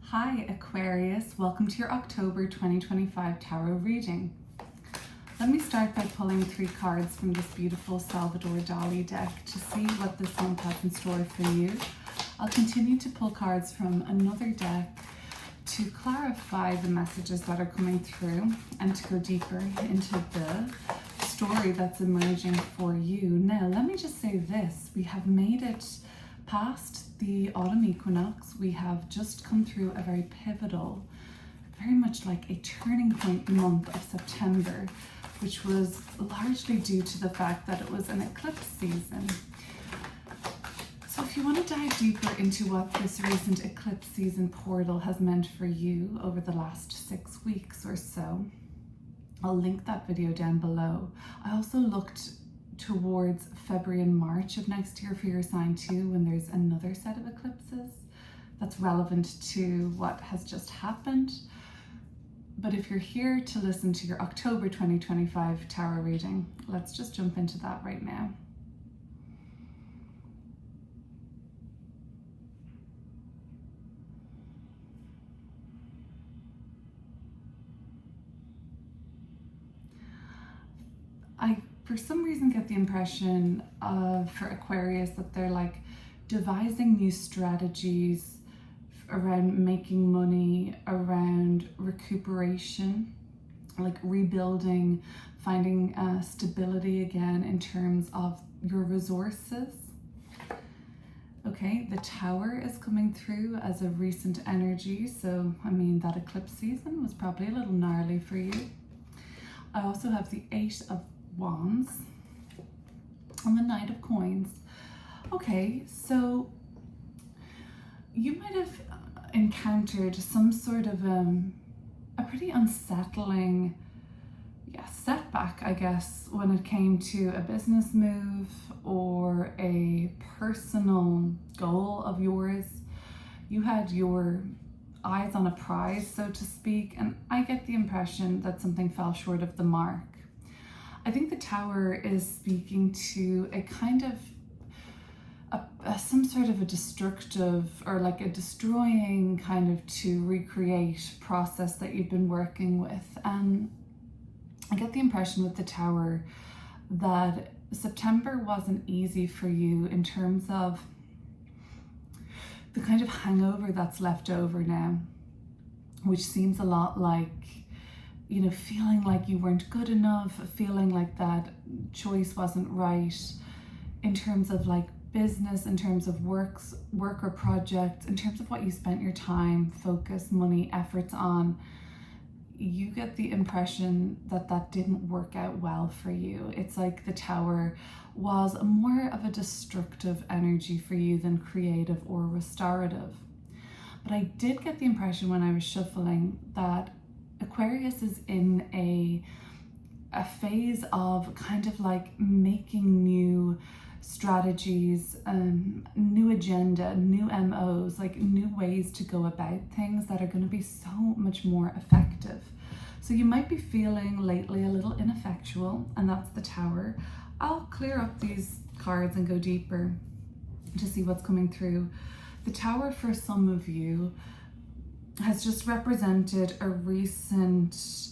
Hi Aquarius, welcome to your October 2025 tarot reading. Let me start by pulling 3 cards from this beautiful Salvador Dali deck to see what this month has in store for you. I'll continue to pull cards from another deck to clarify the messages that are coming through and to go deeper into the story that's emerging for you. Now, let me just say this, we have made it past the autumn equinox. We have just come through a very pivotal, very much like a turning point month of September, which was largely due to the fact that it was an eclipse season. So if you want to dive deeper into what this recent eclipse season portal has meant for you over the last 6 weeks or so, I'll link that video down below. I also looked towards February and March of next year for your sign too, when there's another set of eclipses that's relevant to what has just happened. But if you're here to listen to your October 2025 tarot reading, let's just jump into that right now. I, for some reason, get the impression for Aquarius that they're like devising new strategies around making money, around recuperation, like rebuilding, finding stability again in terms of your resources. Okay, the Tower is coming through as a recent energy, so I mean that eclipse season was probably a little gnarly for you. I also have the 8 of Wands and the Knight of Coins. Okay, so you might have encountered some sort of a pretty unsettling setback, I guess, when it came to a business move or a personal goal of yours. You had your eyes on a prize, so to speak, and I get the impression that something fell short of the mark. I think the Tower is speaking to a kind of some sort of a destructive or like a destroying kind of to recreate process that you've been working with. And I get the impression with the Tower that September wasn't easy for you in terms of the kind of hangover that's left over now, which seems a lot like, you know, feeling like you weren't good enough, feeling like that choice wasn't right in terms of like business, in terms of work or projects, in terms of what you spent your time, focus, money, efforts on. You get the impression that that didn't work out well for you. It's like the Tower was more of a destructive energy for you than creative or restorative. But I did get the impression when I was shuffling that Aquarius is in a phase of kind of like making new strategies, new agenda, new MOs, like new ways to go about things that are going to be so much more effective. So you might be feeling lately a little ineffectual, and that's the Tower. I'll clear up these cards and go deeper to see what's coming through. The Tower, for some of you, has just represented a recent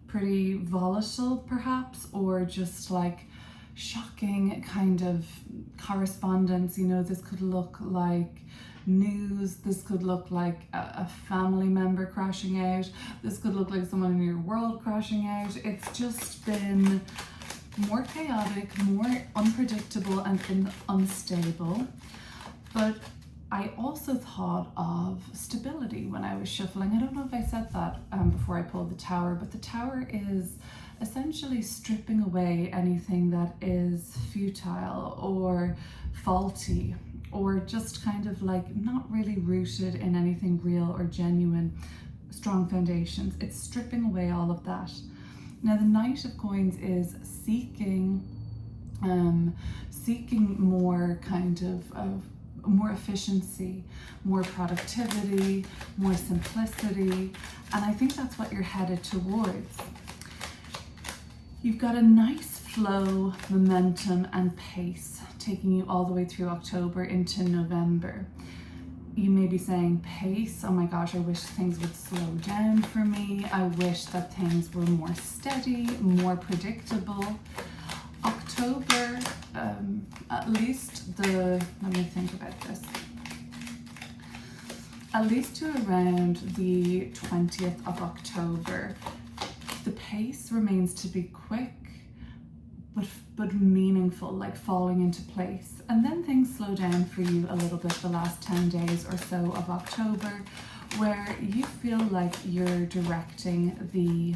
pretty volatile perhaps, or just like shocking kind of correspondence. You know, this could look like news, this could look like a family member crashing out, this could look like someone in your world crashing out. It's just been more chaotic, more unpredictable and unstable. But I also thought of stability when I was shuffling. I don't know if I said that before I pulled the Tower, but the Tower is essentially stripping away anything that is futile or faulty or just kind of like not really rooted in anything real or genuine, strong foundations. It's stripping away all of that. Now the Knight of Coins is seeking more kind of more efficiency, more productivity, more simplicity, and I think that's what you're headed towards. You've got a nice flow, momentum, and pace taking you all the way through October into November. You may be saying pace. Oh my gosh, I wish things would slow down for me. I wish that things were more steady, more predictable. October, at least let me think about this. At least to around the 20th of October, the pace remains to be quick, but meaningful, like falling into place. And then things slow down for you a little bit the last 10 days or so of October, where you feel like you're directing the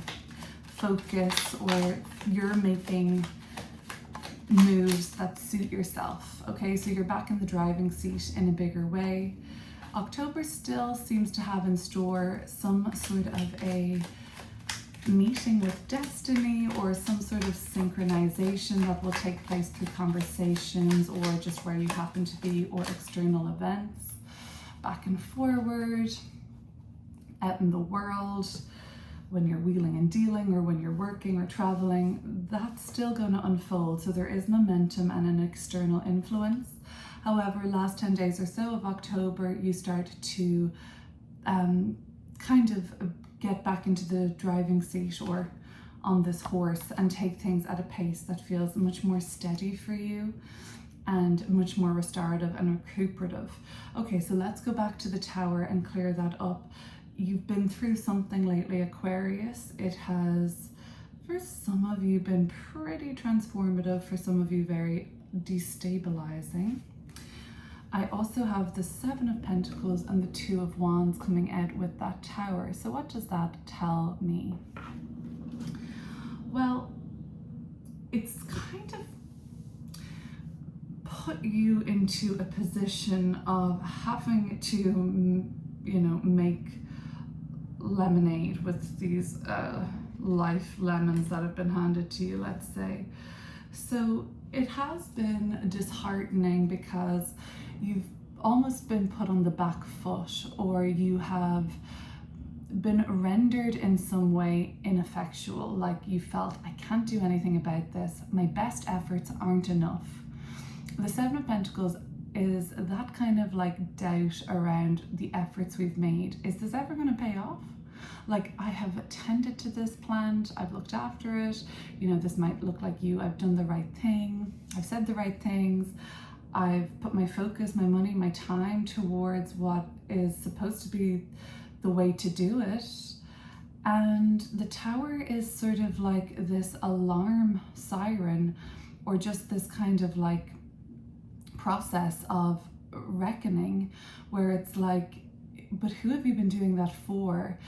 focus, or you're making moves that suit yourself. Okay, so you're back in the driving seat in a bigger way. October still seems to have in store some sort of a meeting with destiny, or some sort of synchronization that will take place through conversations, or just where you happen to be, or external events, back and forward, out in the world, when you're wheeling and dealing, or when you're working or traveling. That's still going to unfold. So there is momentum and an external influence. However, last 10 days or so of October, you start to kind of get back into the driving seat, or on this horse, and take things at a pace that feels much more steady for you and much more restorative and recuperative. Okay, so let's go back to the Tower and clear that up. You've been through something lately, Aquarius. It has, for some of you, been pretty transformative, for some of you very destabilizing. I also have the Seven of Pentacles and the Two of Wands coming out with that Tower. So what does that tell me? Well, it's kind of put you into a position of having to, you know, make lemonade with these life lemons that have been handed to you, let's say. So it has been disheartening, because you've almost been put on the back foot, or you have been rendered in some way ineffectual, like you felt, I can't do anything about this, my best efforts aren't enough. The Seven of Pentacles is that kind of like doubt around the efforts we've made. Is this ever going to pay off? Like, I have attended to this plant, I've looked after it, you know, this might look like you, I've done the right thing, I've said the right things, I've put my focus, my money, my time towards what is supposed to be the way to do it. And the Tower is sort of like this alarm siren, or just this kind of like process of reckoning, where it's like, but who have you been doing that for?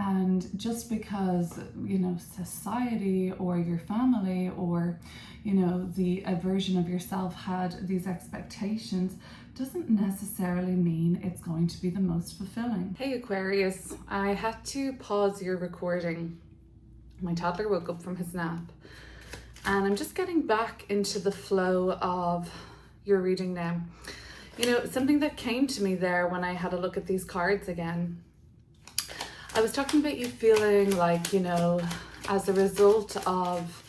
And just because, you know, society or your family, or, you know, a version of yourself had these expectations, doesn't necessarily mean it's going to be the most fulfilling. Hey Aquarius, I had to pause your recording. My toddler woke up from his nap, and I'm just getting back into the flow of your reading now. You know, something that came to me there when I had a look at these cards again, I was talking about you feeling like, you know, as a result of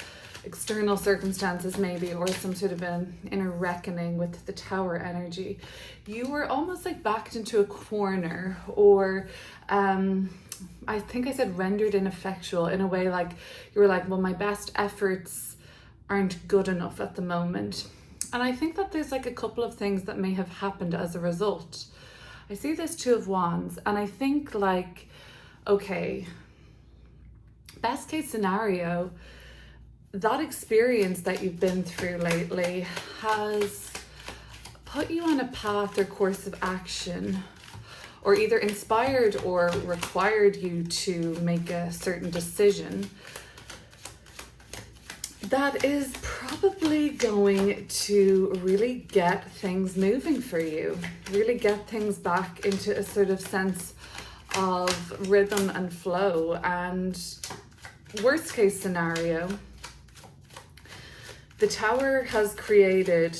external circumstances maybe, or some sort of an inner reckoning with the Tower energy, you were almost like backed into a corner, or I think I said rendered ineffectual, in a way, like you were like, well, my best efforts aren't good enough at the moment. And I think that there's like a couple of things that may have happened as a result. I see this Two of Wands, and I think like, okay, best case scenario, that experience that you've been through lately has put you on a path or course of action, or either inspired or required you to make a certain decision that is probably going to really get things moving for you, really get things back into a sort of sense of rhythm and flow. And worst case scenario, the Tower has created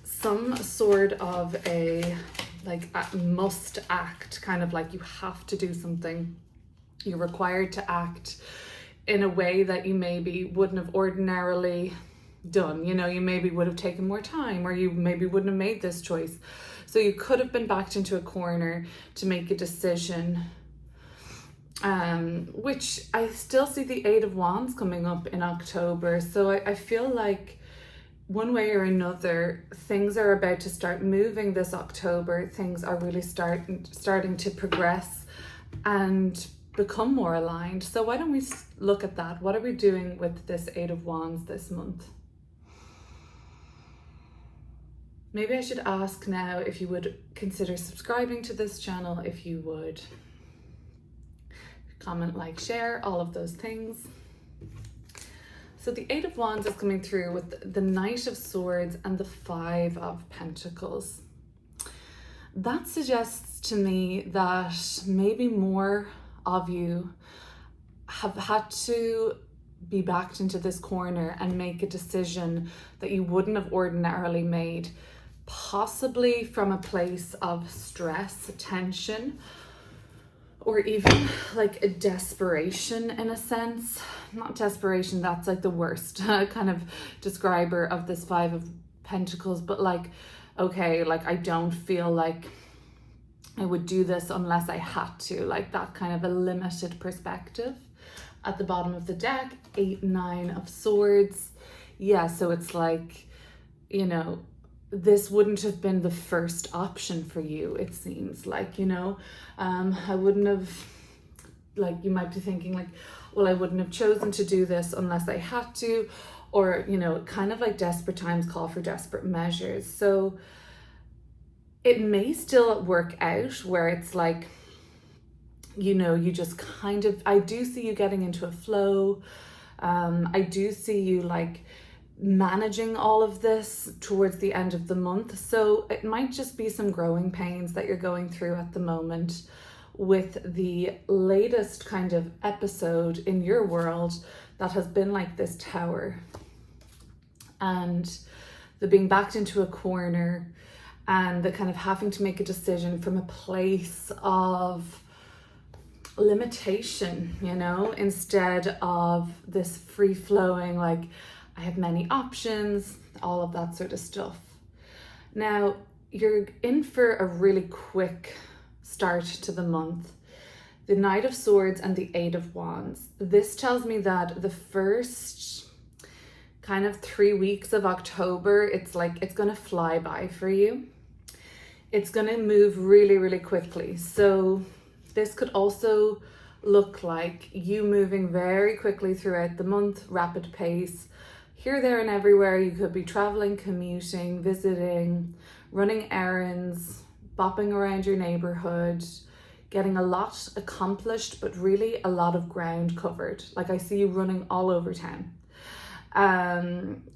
some sort of a must act, kind of like you have to do something. You're required to act in a way that you maybe wouldn't have ordinarily done. You know, you maybe would have taken more time, or you maybe wouldn't have made this choice. So you could have been backed into a corner to make a decision, which I still see the Eight of Wands coming up in October. So I feel like one way or another, things are about to start moving this October. Things are really starting to progress and become more aligned. So why don't we look at that? What are we doing with this Eight of Wands this month? Maybe I should ask now if you would consider subscribing to this channel, if you would comment, like, share, all of those things. So the Eight of Wands is coming through with the Knight of Swords and the Five of Pentacles. That suggests to me that maybe more of you have had to be backed into this corner and make a decision that you wouldn't have ordinarily made, possibly from a place of stress, tension, or even like a desperation in a sense. Not desperation, that's like the worst kind of describer of this Five of Pentacles, but like, okay, like I don't feel like I would do this unless I had to, like that kind of a limited perspective. At the bottom of the deck, 8, 9 of Swords. Yeah, so it's like, you know, this wouldn't have been the first option for you, it seems like, you know. I wouldn't have, like, you might be thinking like, well, I wouldn't have chosen to do this unless I had to, or, you know, kind of like desperate times call for desperate measures. So it may still work out where it's like, you know, you just kind of, I do see you getting into a flow. I do see you like managing all of this towards the end of the month. So it might just be some growing pains that you're going through at the moment with the latest kind of episode in your world that has been like this Tower, and the being backed into a corner, and the kind of having to make a decision from a place of limitation, you know, instead of this free flowing, like I have many options, all of that sort of stuff. Now, you're in for a really quick start to the month. The Knight of Swords and the Eight of Wands. This tells me that the first kind of 3 weeks of October, it's like, it's going to fly by for you. It's going to move really, really quickly. So this could also look like you moving very quickly throughout the month, rapid pace, here, there, and everywhere. You could be traveling, commuting, visiting, running errands, bopping around your neighborhood, getting a lot accomplished, but really a lot of ground covered. Like I see you running all over town.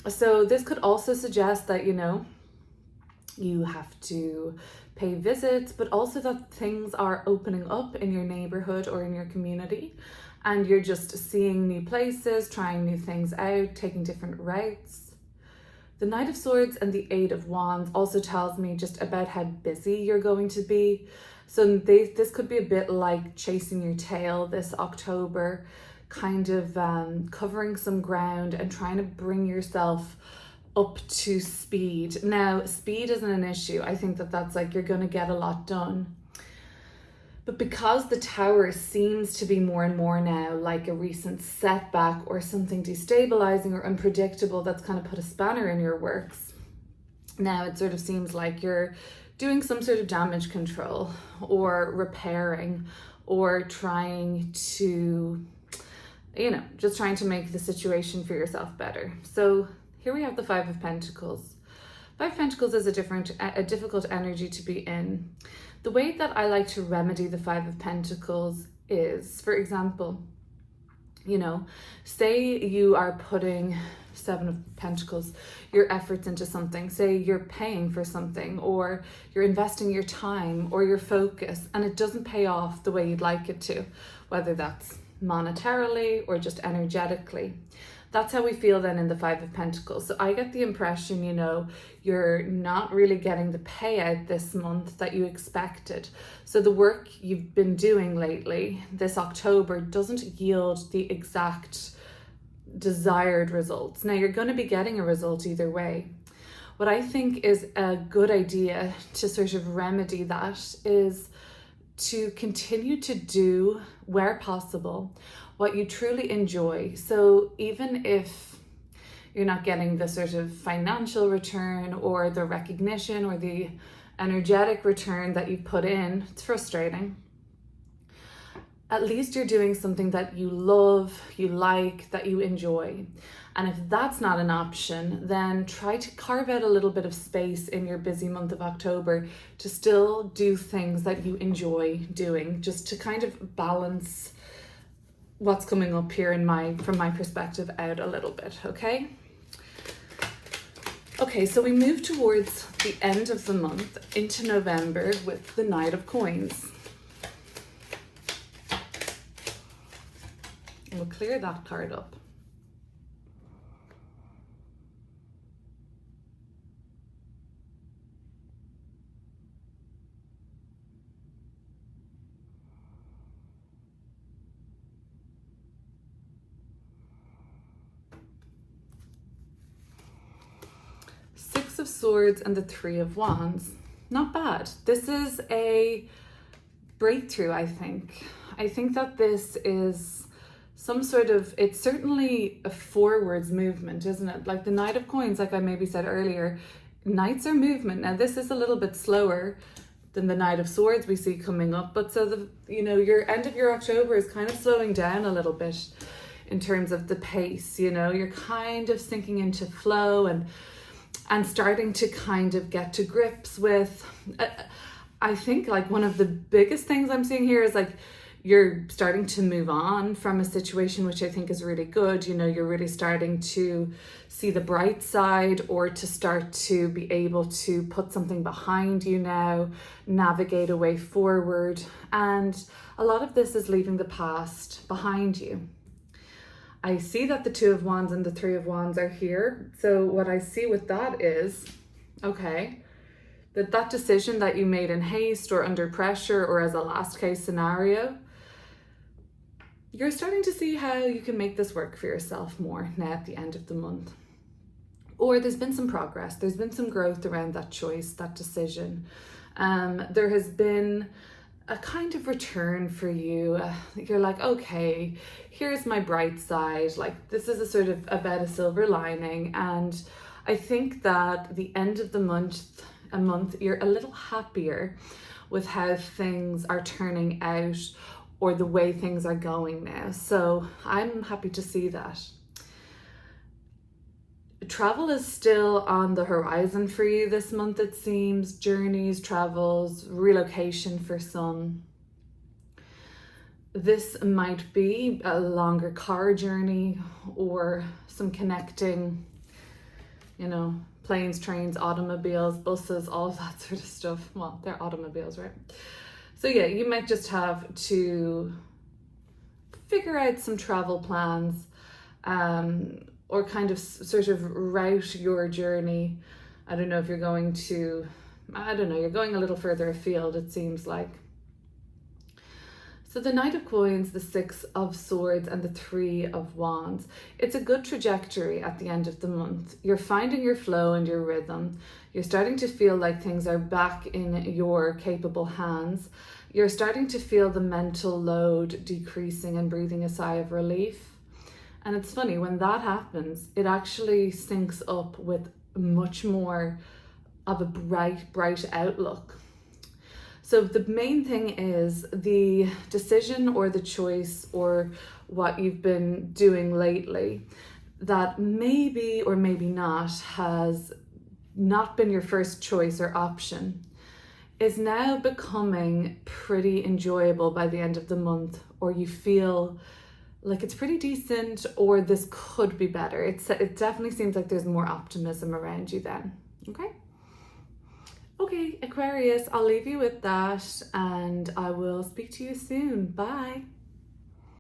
So this could also suggest that, you know, you have to pay visits, but also that things are opening up in your neighborhood or in your community, and you're just seeing new places, trying new things out, taking different routes. The Knight of Swords and the Eight of Wands also tells me just about how busy you're going to be. So this could be a bit like chasing your tail this October, kind of covering some ground and trying to bring yourself up to speed. Now, speed isn't an issue. I think that that's like, you're going to get a lot done. But because the Tower seems to be more and more now like a recent setback or something destabilizing or unpredictable that's kind of put a spanner in your works, now it sort of seems like you're doing some sort of damage control or repairing or trying to, you know, just trying to make the situation for yourself better. So here we have the Five of Pentacles. Five of Pentacles is a difficult energy to be in. The way that I like to remedy the Five of Pentacles is, for example, you know, say you are putting Seven of Pentacles, your efforts into something. Say you're paying for something, or you're investing your time or your focus, and it doesn't pay off the way you'd like it to, whether that's monetarily or just energetically. That's how we feel then in the Five of Pentacles. So I get the impression, you know, you're not really getting the payout this month that you expected. So the work you've been doing lately, this October, doesn't yield the exact desired results. Now, you're going to be getting a result either way. what I think is a good idea to sort of remedy that is to continue to do, where possible, what you truly enjoy. So even if you're not getting the sort of financial return or the recognition or the energetic return that you put in, it's frustrating. At least you're doing something that you love, you like, that you enjoy. And if that's not an option, then try to carve out a little bit of space in your busy month of October to still do things that you enjoy doing, just to kind of balance what's coming up here from my perspective out a little bit, okay? Okay, so we move towards the end of the month into November with the Knight of Coins. We'll clear that card up. Six of Swords and the Three of Wands. Not bad. This is a breakthrough, I think. I think that this is some sort of, it's certainly a forwards movement, isn't it? Like the Knight of Coins, like I maybe said earlier, Knights are movement. Now this is a little bit slower than the Knight of Swords we see coming up, but so your end of your October is kind of slowing down a little bit in terms of the pace. You're kind of sinking into flow and starting to kind of get to grips with, I think like one of the biggest things I'm seeing here is like you're starting to move on from a situation, which I think is really good. You're really starting to see the bright side, or to start to be able to put something behind you now, navigate a way forward. And a lot of this is leaving the past behind you. I see that the Two of Wands and the Three of Wands are here. So what I see with that is, okay, that decision that you made in haste or under pressure or as a last case scenario, you're starting to see how you can make this work for yourself more now at the end of the month. Or there's been some progress, there's been some growth around that choice, that decision. There has been a kind of return for you. You're like, okay, here's my bright side. Like this is a sort of about a silver lining. And I think that the end of the month, you're a little happier with how things are turning out or the way things are going now. So I'm happy to see that. Travel is still on the horizon for you this month, it seems. Journeys, travels, relocation for some. This might be a longer car journey or some connecting, planes, trains, automobiles, buses, all of that sort of stuff. Well, they're automobiles, right? So yeah, you might just have to figure out some travel plans, or kind of sort of route your journey. I don't know if you're going you're going a little further afield, it seems like. So the Knight of Coins, the Six of Swords, and the Three of Wands. It's a good trajectory at the end of the month. You're finding your flow and your rhythm. You're starting to feel like things are back in your capable hands. You're starting to feel the mental load decreasing and breathing a sigh of relief. And it's funny, when that happens, it actually syncs up with much more of a bright outlook. So the main thing is the decision or the choice or what you've been doing lately that maybe or maybe not has not been your first choice or option is now becoming pretty enjoyable by the end of the month, or you feel like it's pretty decent, or this could be better. It definitely seems like there's more optimism around you then, okay? Okay, Aquarius, I'll leave you with that and I will speak to you soon. Bye.